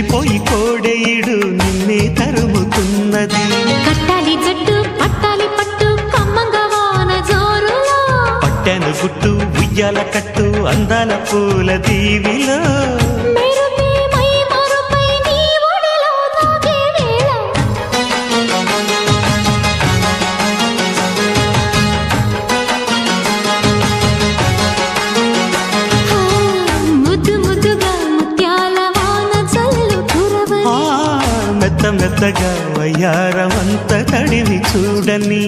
రెచ్చిపోయి కోడెయిడు నిన్నే తరుముతున్నది. కట్టాలి జట్టు పట్టాలి పట్టు కమ్మంగా వాన జోరులో, పట్టెను గుట్టు ఉయ్యాల కట్టు అందాల పూల దీవిలో. మెత్త మెత్తగా వయ్యారమంత తడివి చూడని.